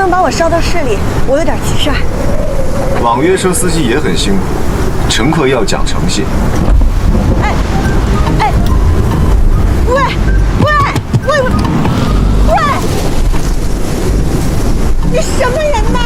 能把我捎到市里？我有点急事儿。网约车司机也很辛苦，乘客要讲诚信。喂！你什么人呐？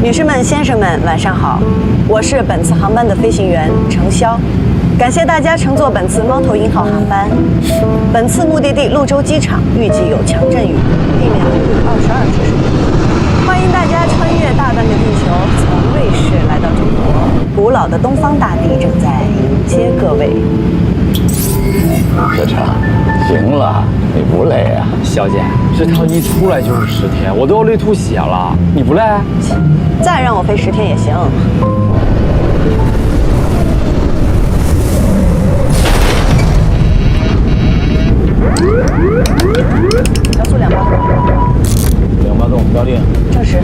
女士们、先生们，晚上好！我是本次航班的飞行员程潇，感谢大家乘坐本次猫头鹰号航班。本次目的地潞州机场预计有强阵雨，地面温度22摄氏度。欢迎大家穿越大半个地球，从瑞士来到中国，古老的东方大地正在迎接各位。小程，行了，你不累啊？小姐，这趟一出来就是10天，我都要累吐血了，你不累？再让我飞10天也行。调速2八2八洞标定，正时。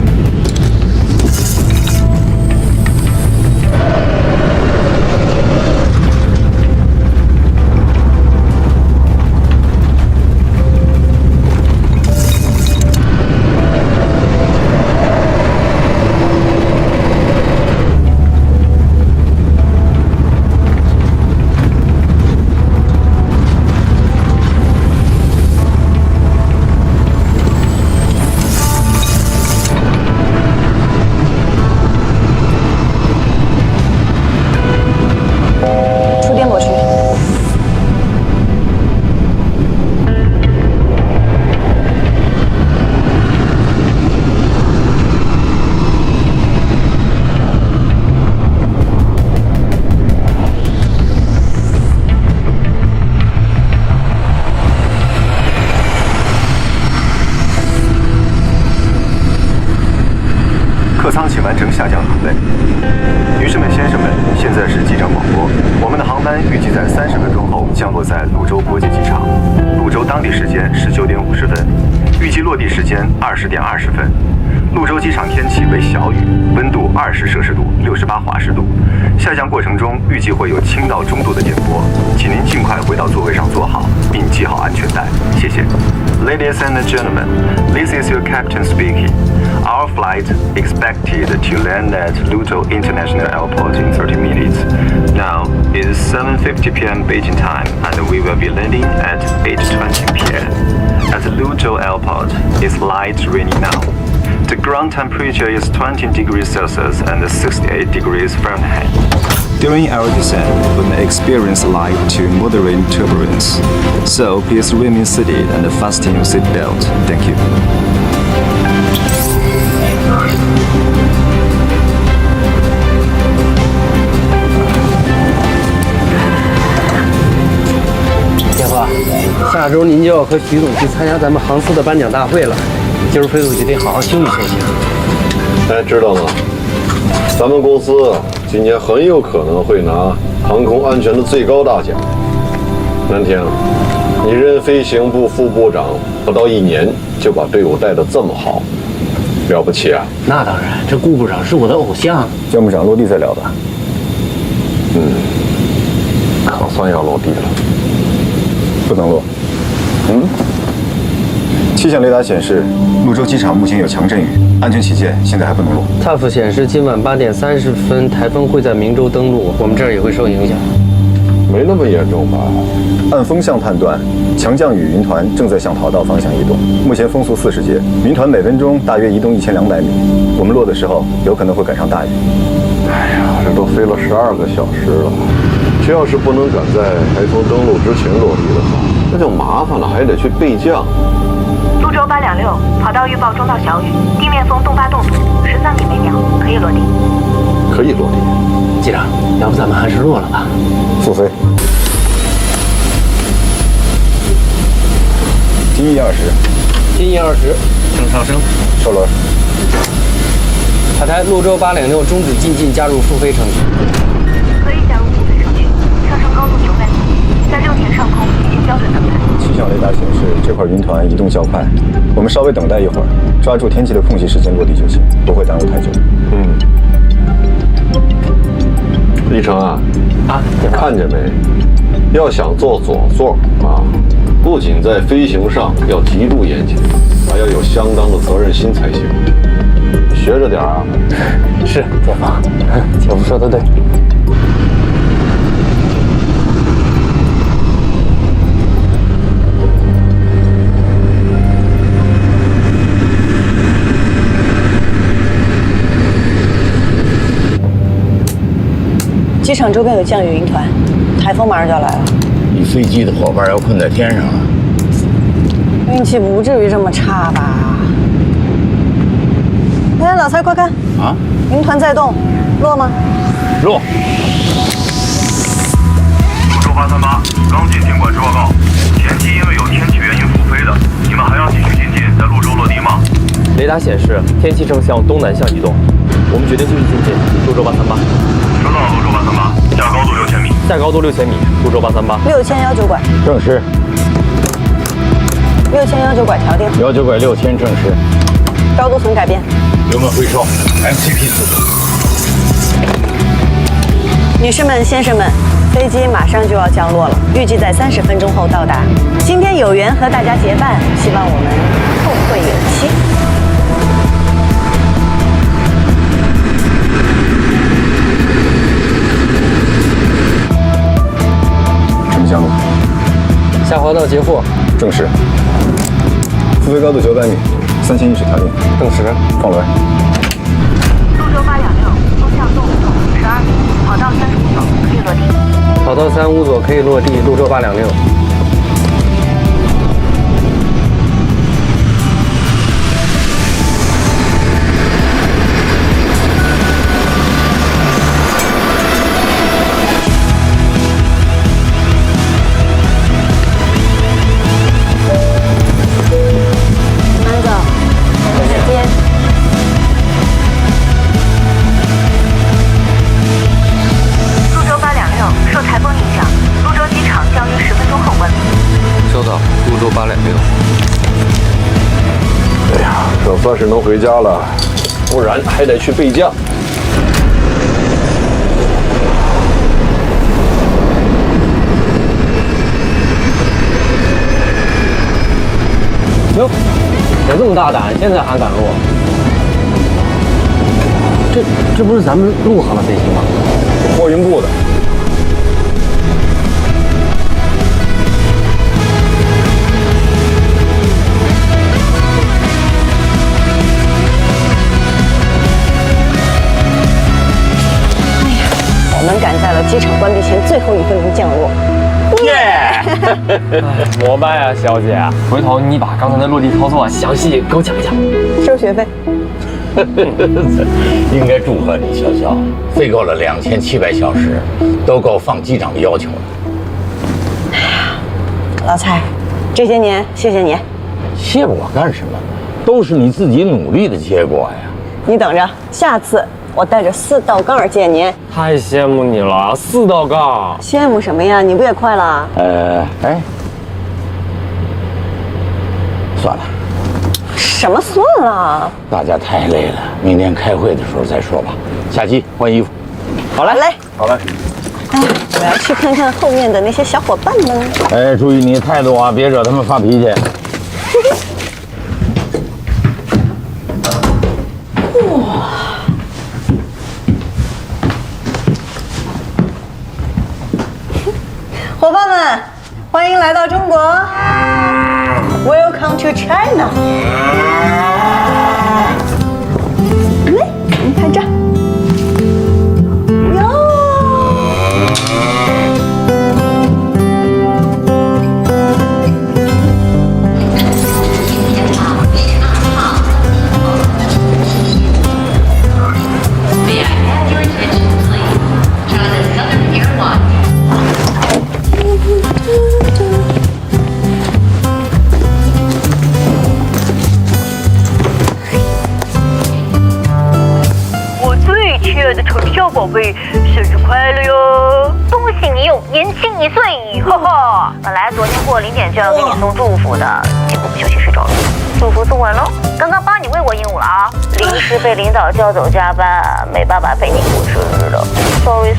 客舱请完成下降准备。女士们、先生们，现在是机长广播。我们的航班预计在30分钟后降落在潞州国际机场，潞州当地时间19点50分，预计落地时间20点20分。潞州机场天气为小雨，温度20摄氏度，68华氏度。下降过程中预计会有轻到中度的颠簸，请您尽快回到座位上坐好，并系好安全带，谢谢。Ladies and gentlemen, this is your captain speaking. Our flight expected to land at Luzhou International Airport in 30 minutes. Now it is 7:50 p.m. Beijing time, and we will be landing at 8:20 p.m. At Luzhou Airport, it's light raining now. The ground temperature is 20 degrees Celsius and 68 degrees Fahrenheit. During our descent, we may experience light to moderate turbulence. So please remain seated and fasten your seatbelt. Thank you. 铁哥，下周您就要和徐总去参加咱们航司的颁奖大会了，今儿飞出去得好好休息休息。哎，知道吗？咱们公司今年很有可能会拿航空安全的最高大奖。南天，你任飞行部副部长不到1年，就把队伍带得这么好，了不起啊！那当然，这顾部长是我的偶像。姜部长落地再聊吧。可算要落地了。不能落。气象雷达显示，潞州机场目前有强阵雨，安全起见，现在还不能落。TAF 显示今晚8点30分，台风会在明州登陆，我们这儿也会受影响。没那么严重吧？按风向判断，强降雨云团正在向跑道方向移动，目前风速40节，云团每分钟大约移动1200米。我们落的时候有可能会赶上大雨。哎呀，这都飞了12个小时了，这要是不能赶在台风登陆之前落地的话，那就麻烦了，还得去备降。潞州826，跑道预报中到小雨，地面风东8动度，13米每秒，可以落地。可以落地。机长，要不咱们还是落了吧？复飞。金翼20，金翼20，正上升。收轮。塔台潞州806终止进近，加入复飞程序。可以加入复飞程序，上升高度900米，在6点上空进行标准等待。气象雷达显示这块云团移动较快，我们稍微等待一会儿，抓住天气的空隙时间落地就行，不会耽误太久。立成啊，你看见没？要想做左座啊，不仅在飞行上要极度严谨，还要有相当的责任心才行。学着点啊！是，左方，姐夫说的对。机场周边有降雨云团，台风马上就要来了。你飞机的伙伴要困在天上了。运气不至于这么差吧？哎，老蔡，快看！啊，云团在动，落吗？落。潞州838，刚进天管制报告，前期因为有天气原因复飞的，你们还要继续进近，在潞州落地吗？雷达显示天气正向东南向移动，我们决定继续进近潞州838。收到，潞州838，下高度6000米。下高度6000米，潞州838。 600019拐证实。 600019拐调定19拐6000证实。高度存改变。油门回收 ，MCP 速度。女士们、先生们，飞机马上就要降落了，预计在30分钟后到达。今天有缘和大家结伴，希望我们后会有期。什么降落？下滑道截获。正式。复飞高度900米，3000英尺调定。证实。放轮。潞州826，风向东5左12米，跑道35左，可以落地。跑道35左可以落地，潞州826。 算是能回家了，不然还得去备降。哟，有这么大胆，现在还敢落？这不是咱们陆航的飞机吗？货运部的。 我们赶在了机场关闭前最后1分钟降落。耶！膜拜啊，小姐！回头你把刚才的落地操作详细给我讲一讲。收学费。应该祝贺你，潇潇，飞够了2700小时，都够放机长的要求了。老蔡，这些年谢谢你。谢我干什么？都是你自己努力的结果呀。你等着，下次。 我带着4道杠见您，太羡慕你了，4道杠。羡慕什么呀？你不也快了？哎，算了。什么算了？大家太累了，明天开会的时候再说吧。下机换衣服。好嘞，好嘞。哎，我要去看看后面的那些小伙伴们。哎，注意你态度啊，别惹他们发脾气。伙伴们，欢迎来到中国 ，Welcome to China。来，我们拍照。May I have your attention, please? China's 亲爱的程潇宝贝，生日快乐哟！恭喜你又年轻1岁，哈哈！本来昨天过0点就要给你送祝福的，结果不小心睡着了。祝福送完喽，刚刚帮你喂过鹦鹉了啊，临时被领导叫走加班，没办法陪你过生日了。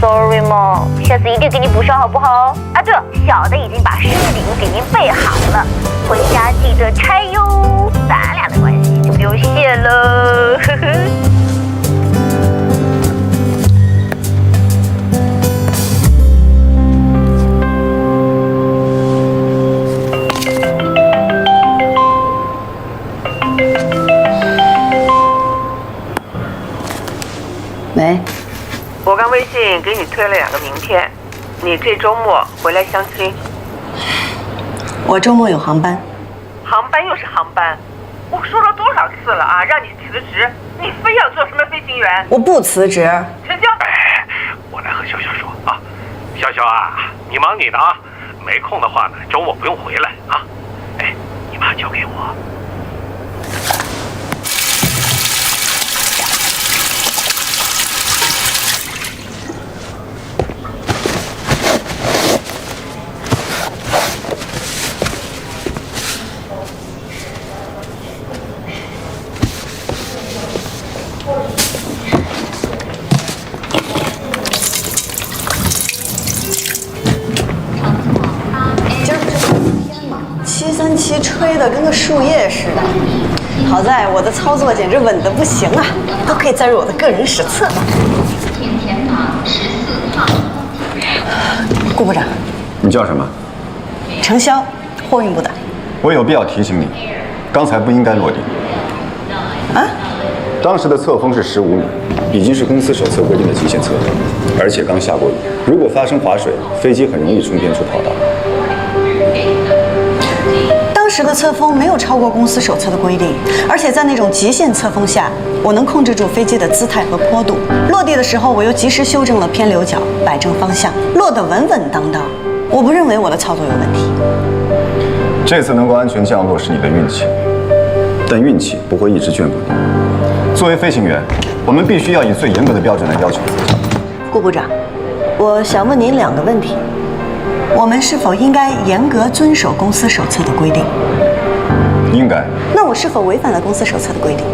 Sorry 嘛，下次一定给你补上好不好？啊，对了，小的已经把生日礼物给您备好了，回家记得拆哟，咱俩的关系就不用谢了，呵呵。喂，我刚微信给你推了2个名片，你这周末回来相亲。我周末有航班。航班又是航班，我说了多少次了啊，让你辞职，你非要做什么飞行员？我不辞职。陈潇，我来和潇潇说啊，潇潇啊，你忙你的啊，没空的话呢，周末不用回来啊。哎，你妈交给我。737吹得跟个树叶似的，好在我的操作简直稳得不行啊，都可以载入我的个人史册。顾部长，你叫什么？程潇，货运部的。我有必要提醒你，刚才不应该落地。啊？当时的侧风是15米，已经是公司手册规定的极限侧风，而且刚下过雨，如果发生划水，飞机很容易冲偏出跑道。当时的侧风没有超过公司手册的规定，而且在那种极限侧风下，我能控制住飞机的姿态和坡度。落地的时候，我又及时修正了偏流角，摆正方向，落得稳稳当当。我不认为我的操作有问题。这次能够安全降落是你的运气，但运气不会一直眷顾你。作为飞行员，我们必须要以最严格的标准来要求自己。顾部长，我想问您2个问题。我们是否应该严格遵守公司手册的规定？应该。那我是否违反了公司手册的规定？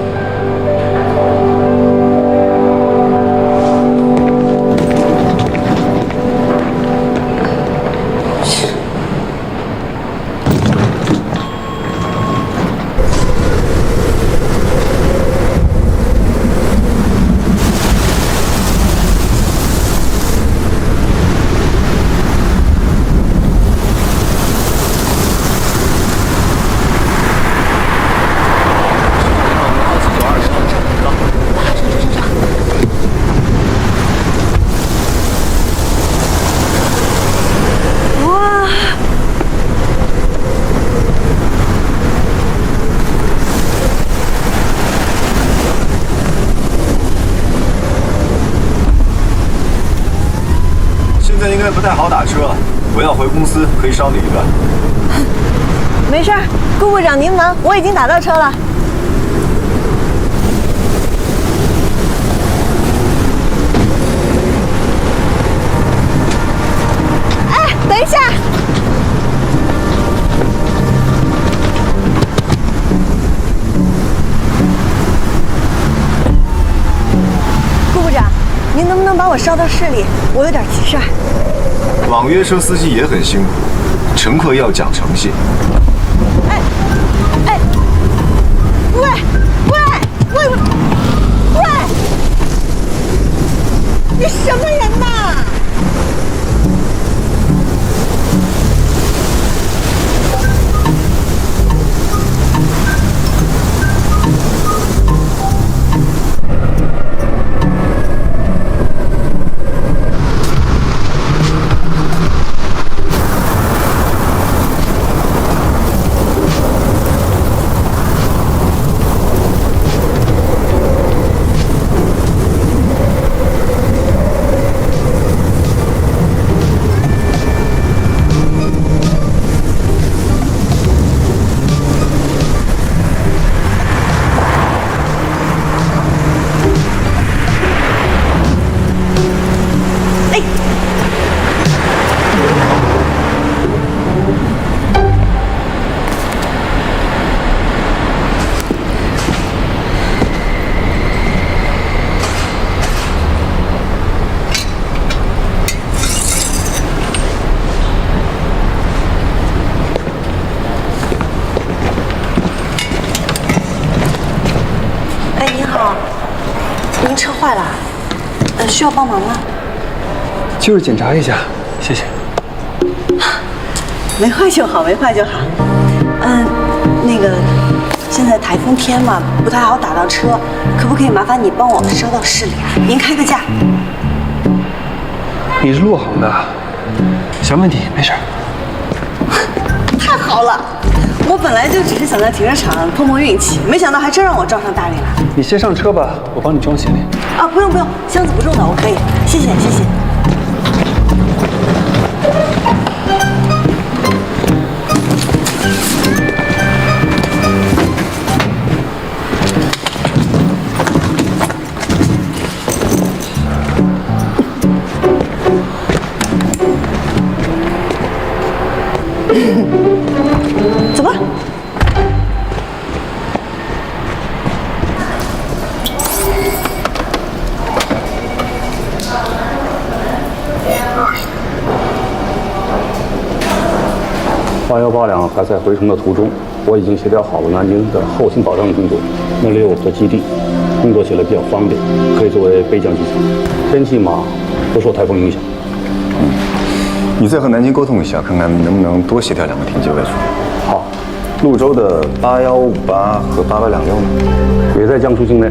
现在应该不太好打车，我要回公司，可以捎你一段。没事儿，顾部长您忙，我已经打到车了。哎，等一下。顾部长，您能不能把我捎到市里？我有点急事儿。网约车司机也很辛苦，乘客要讲诚信。喂，你什么人呐？需要帮忙吗？就是检查一下，谢谢。没坏就好，没坏就好。那个，现在台风天嘛，不太好打到车，可不可以麻烦你帮我捎到市里来？您开个价。你是陆航的，小问题，没事。太好了，我本来就只是想在停车场碰碰运气，没想到还真让我撞上大运来。你先上车吧，我帮你装行李。啊，不用不用，箱子不重的，我可以，谢谢谢谢。走吧。8182还在回程的途中，我已经协调好了南京的后勤保障工作，那里有我的基地，工作起来比较方便，可以作为备降机场。天气嘛，不受台风影响。你再和南京沟通一下，看看能不能多协调2个停机位数。好，潞州的8158和8826呢，也在江苏境内，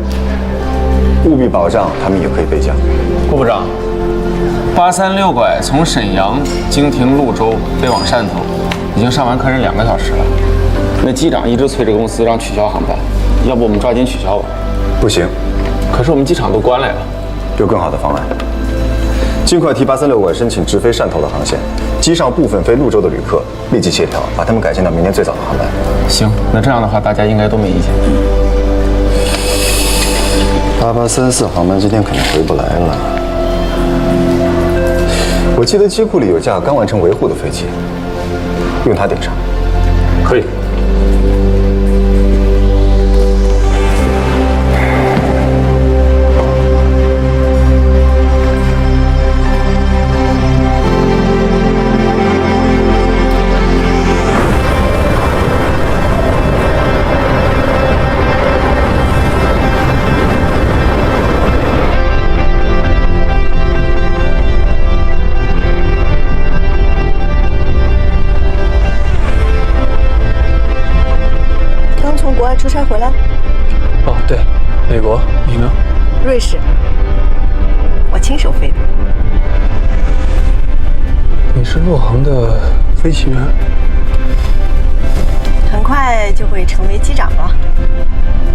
务必保障他们也可以备降。顾部长，836拐从沈阳经停潞州飞往汕头，已经上完客人2个小时了。那机长一直催着公司让取消航班，要不我们抓紧取消吧？不行，可是我们机场都关了呀。有更好的方案。尽快替836拐申请直飞汕头的航线，机上部分飞潞州的旅客立即协调，把他们改进到明年最早的航班。行，那这样的话大家应该都没意见。8834航班今天可能回不来了。我记得机库里有架刚完成维护的飞机，用它顶上。可以。出差回来？哦，对，美国，你呢？瑞士，我亲手飞的。你是陆航的飞行员？很快就会成为机长了。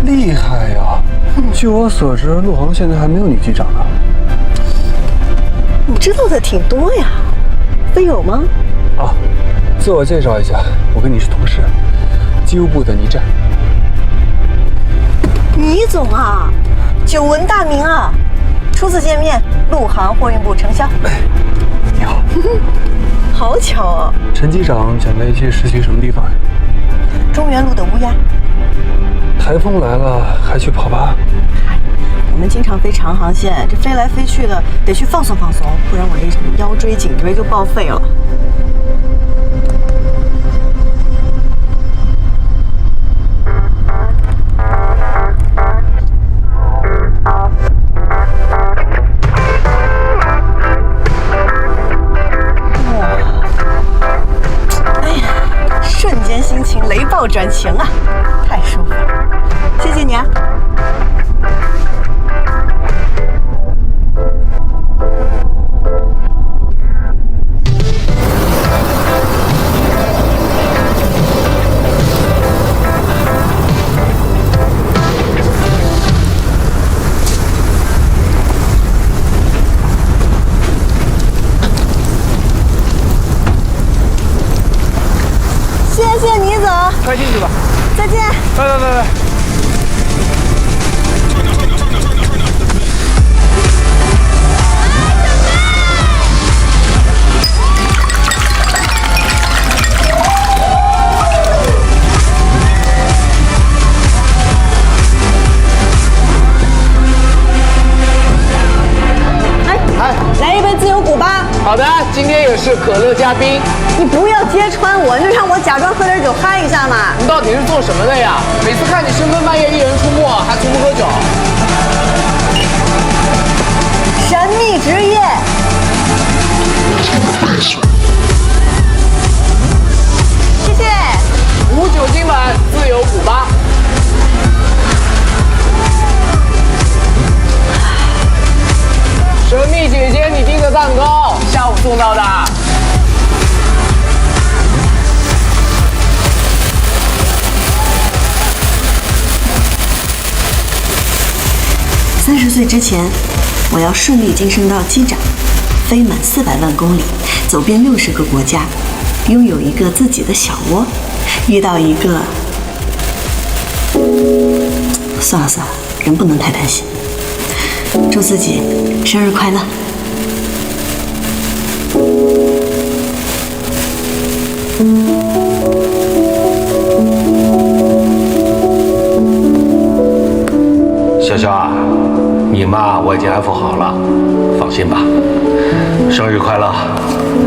厉害呀！据我所知，陆航现在还没有女机长呢。你知道的挺多呀，飞友吗？啊，自我介绍一下，我跟你是同事，机务部的倪战。倪总啊，久闻大名啊！初次见面，陆航货运部程潇。你好。好巧啊！陈机长讲的一起实习什么地方呀？中原路的乌鸦。台风来了还去跑吧？我们经常飞长航线，这飞来飞去的，得去放松放松，不然我这腰椎颈椎就报废了。雷暴转晴啊，太舒服了！谢谢你啊。谢谢倪总，快进去吧。再见。来。来一杯自由古巴。好的，今天也是可乐加冰。你不要揭穿我，你就让我假装喝点酒嗨一下嘛。你到底是做什么的呀？每次看你深更半夜一人出没，还从不喝酒。什么蜜姐姐，你订的蛋糕下午送到的。30岁之前，我要顺利晋升到机长，飞满400万公里，走遍60个国家，拥有一个自己的小窝，遇到一个……算了，人不能太贪心。祝自己生日快乐！潇潇啊，你妈我已经安抚好了，放心吧。生日快乐，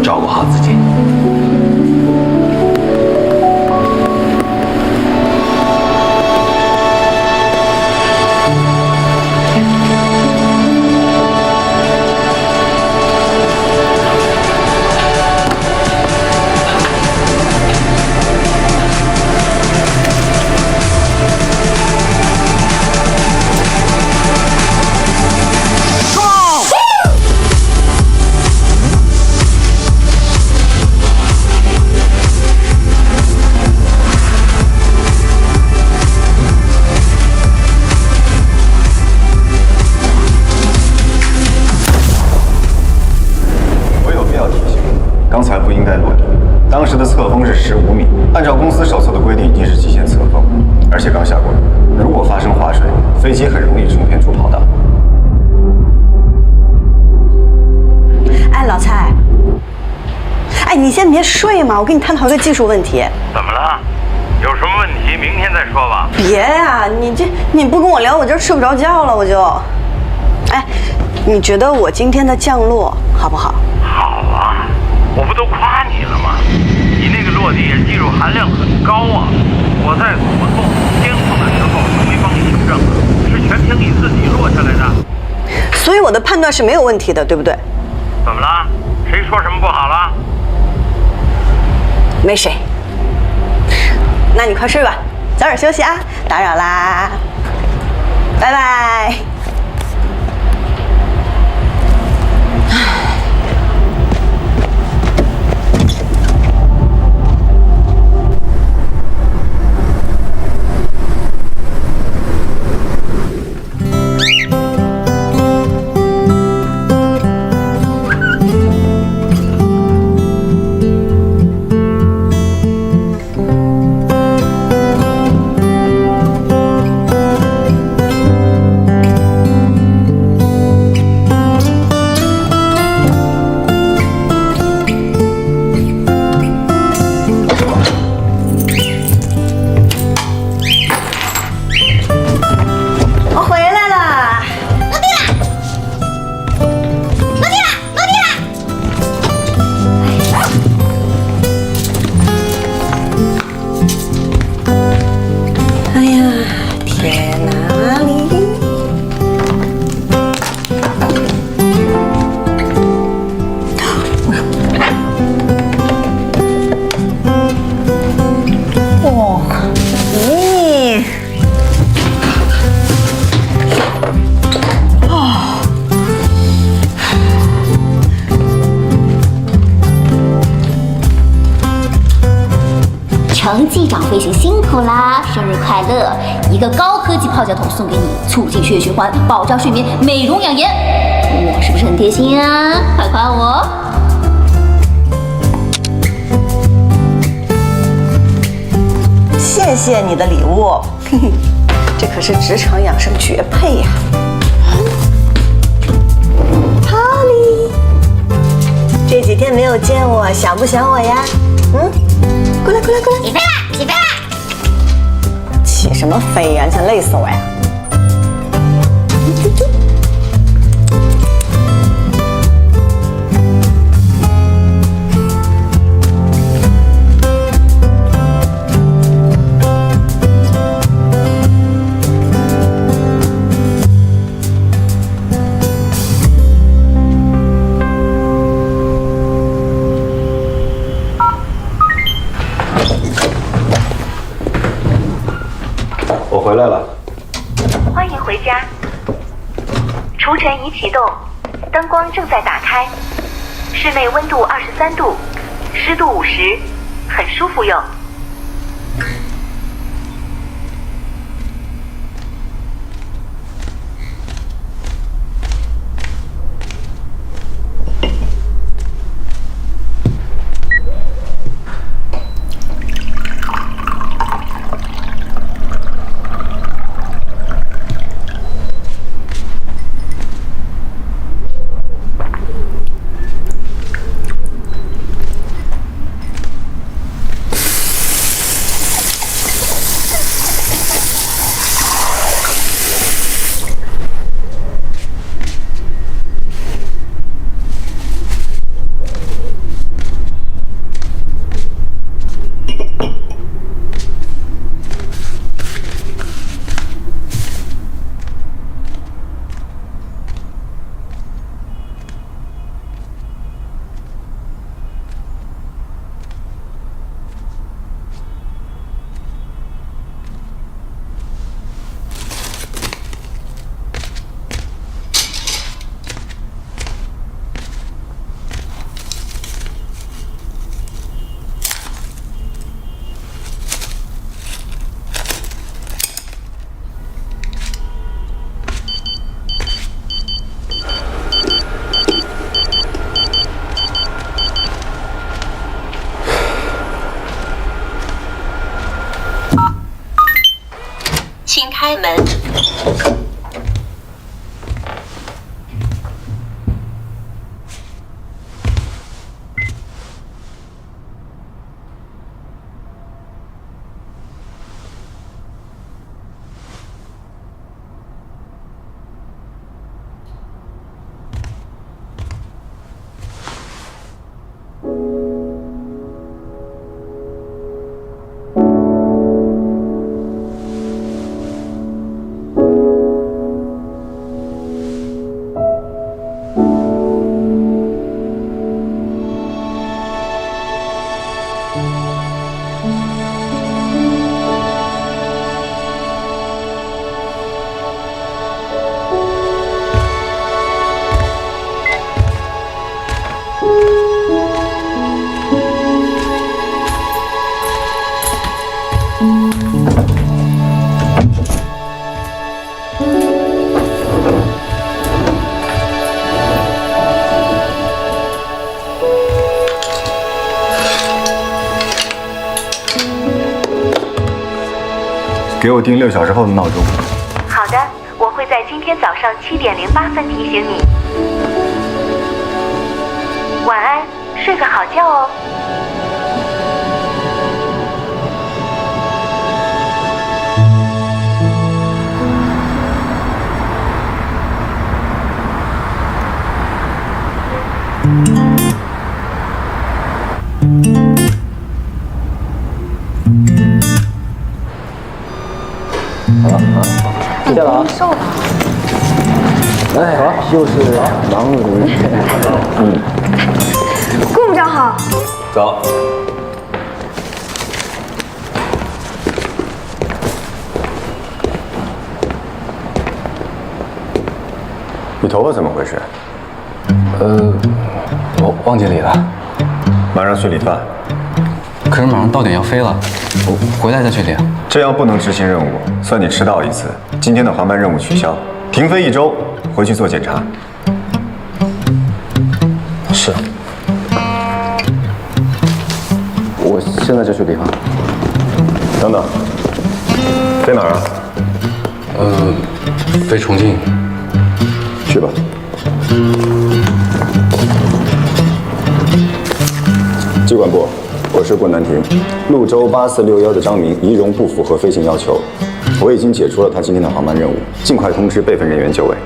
照顾好自己。刚才不应该落地。当时的侧风是15米，按照公司手册的规定，已经是极限侧风，而且刚下过雨，如果发生划水，飞机很容易冲偏主跑道。哎，老蔡，哎，你先别睡嘛，我跟你探讨一个技术问题。怎么了？有什么问题明天再说吧。别呀，你不跟我聊，我这睡不着觉了，我就。哎，你觉得我今天的降落好不好？好啊。我不都夸你了吗？你那个落地技术含量很高啊！我在左后监控的时候都没帮你修正，是全凭你自己落下来的。所以我的判断是没有问题的，对不对？怎么了？谁说什么不好了？没谁。那你快睡吧，早点休息啊！打扰啦，拜拜。程机长飞行辛苦啦，生日快乐！一个高科技泡脚桶送给你，促进血液循环，保障睡眠，美容养颜。我是不是很贴心啊？快夸我！谢谢你的礼物，嘿嘿，这可是职场养生绝配呀！Polly， 这几天没有见我，想不想我呀？过来。起飞啦！起飞啦！起什么飞呀？你想累死我呀？我回来了。欢迎回家。除尘仪启动，登灯光正在打开，室内温度23度，湿度50%，很舒服哟。请开门。给我定6小时后的闹钟。好的，我会在今天早上7点08分提醒你。晚安，睡个好觉哦。再见了啊！瘦了。哎，又是忙碌的一天。顾部长好。走。你头发怎么回事？我忘记理了。马上去理发。可是马上到点要飞了，我回来再去理。这样不能执行任务，算你迟到一次。今天的航班任务取消，停飞1周，回去做检查。是。我现在就去理发。等等，飞哪儿啊？飞重庆。去吧。机管部，我是顾南亭。潞州8461的张明仪容不符合飞行要求，我已经解除了他今天的航班任务，尽快通知备份人员就位。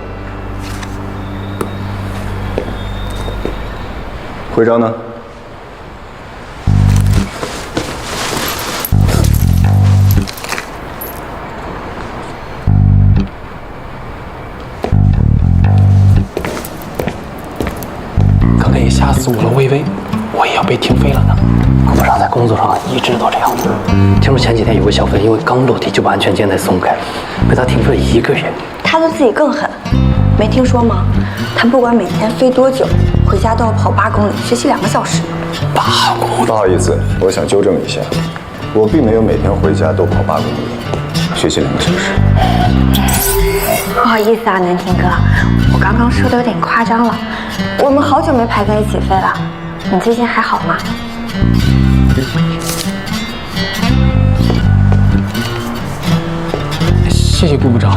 徽章呢？刚才也吓死我了，微微，我我也要被停飞了呢。顾部长在工作上一直都这样。听说前几天有个小飞因为刚落地就把安全肩带松开，被他停飞了1个月。他对自己更狠，没听说吗？他不管每天飞多久，回家都要跑8公里，学习2个小时。8公里？不好意思，我想纠正一下，我并没有每天回家都跑8公里，学习2个小时。不好意思啊，南天哥，我刚刚说的有点夸张了。我们好久没排在一起飞了，你最近还好吗？谢谢顾部长。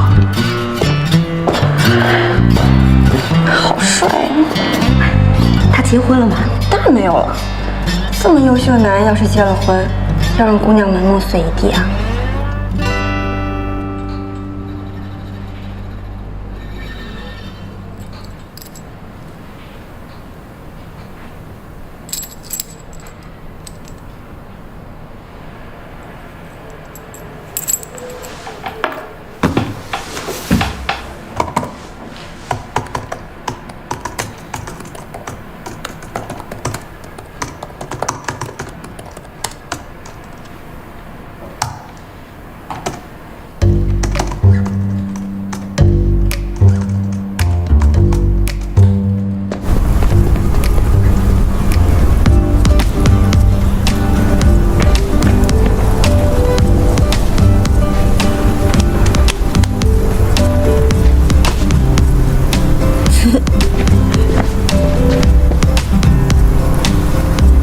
好帅啊！他结婚了吗？当然没有了。这么优秀的男人要是结了婚，要让姑娘们梦碎一地啊！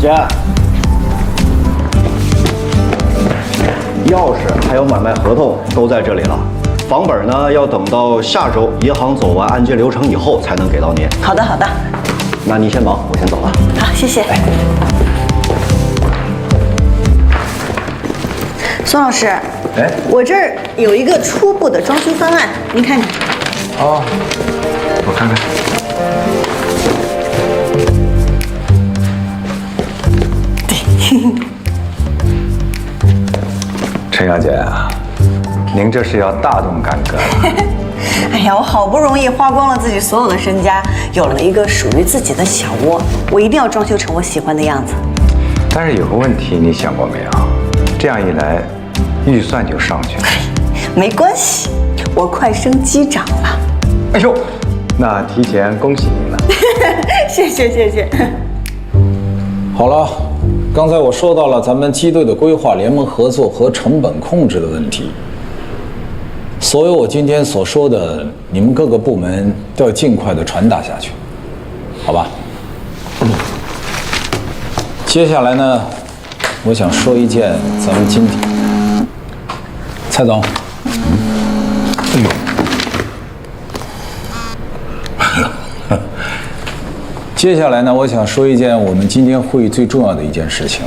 姐，钥匙还有买卖合同都在这里了，房本呢要等到下周银行走完按揭流程以后才能给到您。好的，好的。那你先忙，我先走了。好，谢谢。孙老师，我这儿有一个初步的装修方案，您看看。哦，我看看。陈小姐啊，您这是要大动干戈了。哎呀，我好不容易花光了自己所有的身家，有了一个属于自己的小窝，我一定要装修成我喜欢的样子。但是有个问题，你想过没有？这样一来，预算就上去了。没关系，我快升机长了。哎呦，那提前恭喜您了。谢谢谢谢。好了。刚才我说到了咱们机队的规划、联盟合作和成本控制的问题。所有我今天所说的，你们各个部门都要尽快的传达下去，好吧？接下来呢，我想说一件咱们今天，蔡总，接下来呢，我想说一件我们今天会议最重要的一件事情。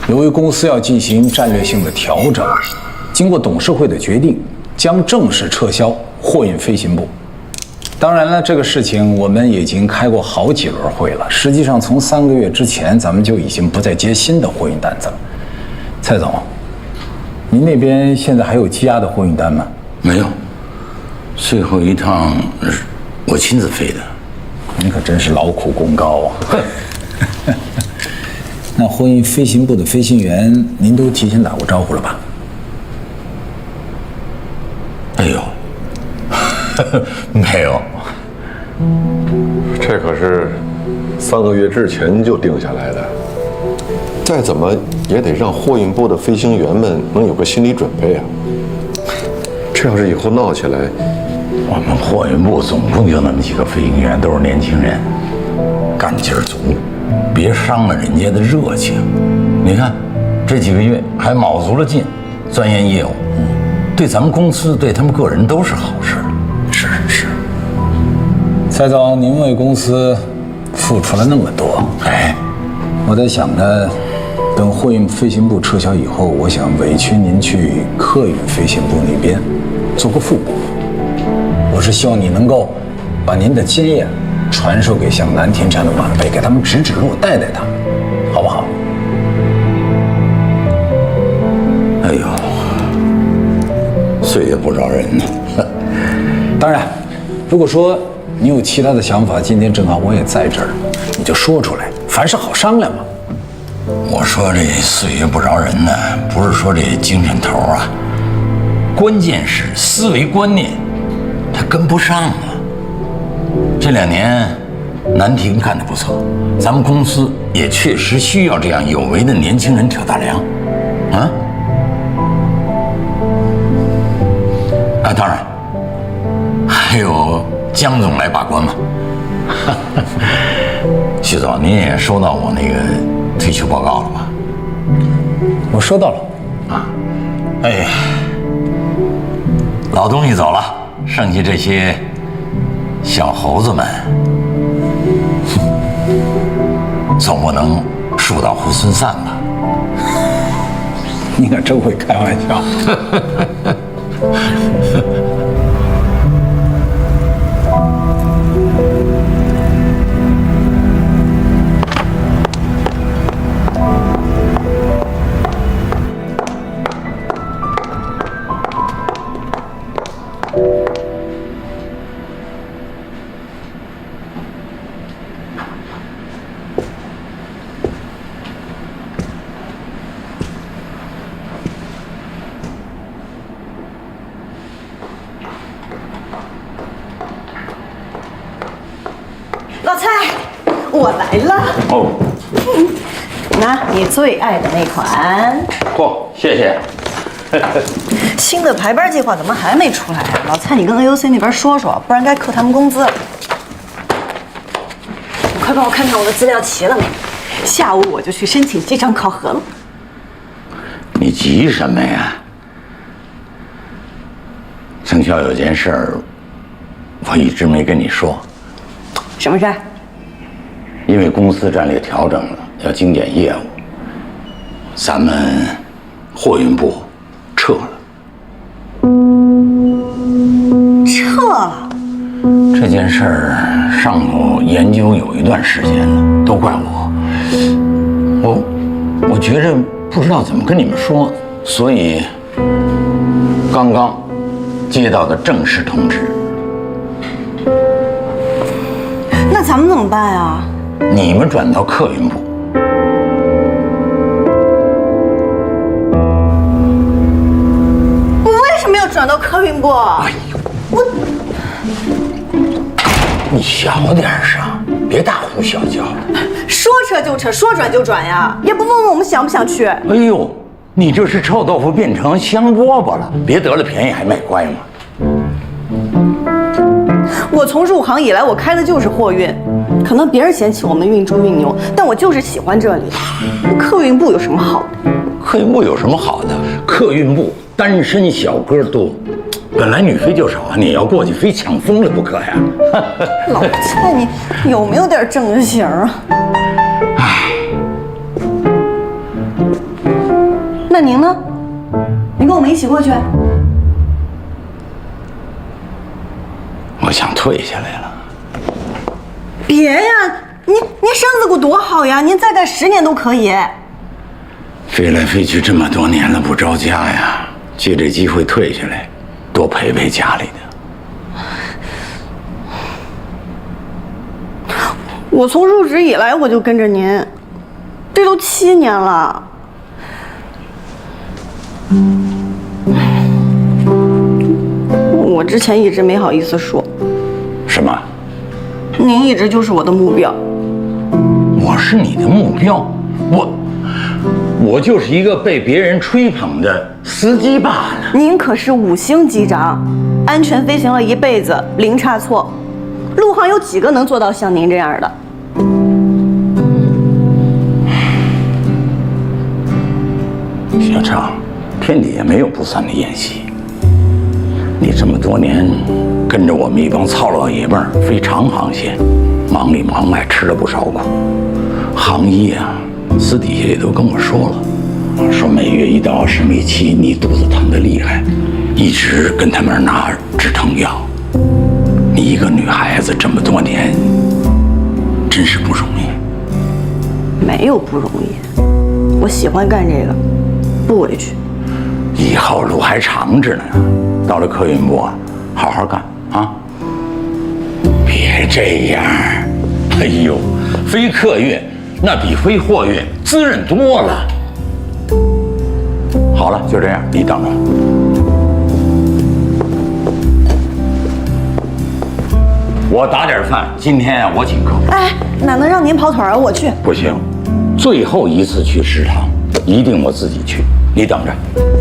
由于公司要进行战略性的调整，经过董事会的决定，将正式撤销货运飞行部。当然了，这个事情我们已经开过好几轮会了。实际上，从3个月之前，咱们就已经不再接新的货运单子了。蔡总，您那边现在还有积压的货运单吗？没有，最后一趟我亲自飞的。您可真是劳苦功高啊！那货运飞行部的飞行员，您都提前打过招呼了吧？哎呦，没有。这可是3个月之前就定下来的，再怎么也得让货运部的飞行员们能有个心理准备啊。这要是以后闹起来，我们货运部总共就那么几个飞行员，都是年轻人，干劲儿足，别伤了人家的热情。你看，这几个月还卯足了劲钻研业务，对咱们公司、对他们个人都是好事。是是。蔡总，您为公司付出了那么多，我在想呢，等货运飞行部撤销以后，我想委屈您去客运飞行部那边做个副部。我是希望你能够把您的经验传授给像南田这样的晚辈，给他们指指路，带带他们，好不好？哎呦，岁月不饶人呢。当然，如果说你有其他的想法，今天正好我也在这儿，你就说出来，凡事好商量嘛。我说这岁月不饶人呢，不是说这精神头啊，关键是思维观念，它跟不上啊。这2年，南亭干得不错，咱们公司也确实需要这样有为的年轻人挑大梁，啊。当然，还有江总来把关嘛。徐总，您也收到我那个退休报告了吧？我收到了。啊，哎呀，老东西走了，剩下这些小猴子们，总不能树倒猢狲散吧？你可真会开玩笑。老蔡，我来了。哦，拿你最爱的那款。嚯，谢谢。新的排班计划怎么还没出来啊？老蔡，你跟 AOC 那边说说，不然该扣他们工资了。你快帮我看看我的资料齐了没？下午我就去申请机长考核了。你急什么呀？程潇，有件事儿，我一直没跟你说。什么事儿？因为公司战略调整了，要精简业务，咱们货运部撤了。撤了？这件事儿上头研究有一段时间了，都怪我。我觉着不知道怎么跟你们说，所以刚刚接到的正式通知。那咱们怎么办呀？你们转到客运部。我为什么要转到客运部？哎呦，你小点声，别大呼小叫的。说撤就撤，说转就转呀，也不问问我们想不想去。哎呦，你这是臭豆腐变成香饽饽了，别得了便宜还卖乖嘛。我从入行以来，我开的就是货运，可能别人嫌弃我们运猪运牛，但我就是喜欢这里。客运部有什么好的？客运部有什么好的？客运部单身小哥多，本来女飞就少啊，你要过去非抢疯了不可呀！老蔡，你有没有点正形啊？唉，那您呢？您跟我们一起过去？我想退下来了。别呀，您身子骨多好呀，您再干10年都可以。飞来飞去这么多年了，不着家呀，借这机会退下来，多陪陪家里的。我从入职以来我就跟着您，这都7年了。我之前一直没好意思说。什么？您一直就是我的目标。我是你的目标？我就是一个被别人吹捧的司机罢了。您可是5星机长，安全飞行了一辈子，零差错。陆航有几个能做到像您这样的？小常，天底下没有不散的宴席。你这么多年跟着我们一帮糙老爷们儿飞长航线，忙里忙外吃了不少苦。行业啊，私底下也都跟我说了，说每月一到生理期你肚子疼得厉害，一直跟他们拿止疼药。你一个女孩子这么多年，真是不容易。没有不容易，我喜欢干这个，不委屈。以后路还长着呢，到了客运部啊，好好干啊！别这样，哎呦，飞客运那比非货运滋润多了。好了，就这样，你等着。我打点饭，今天我请客。哎，哪能让您跑腿啊？我去。不行，最后一次去食堂，一定我自己去，你等着。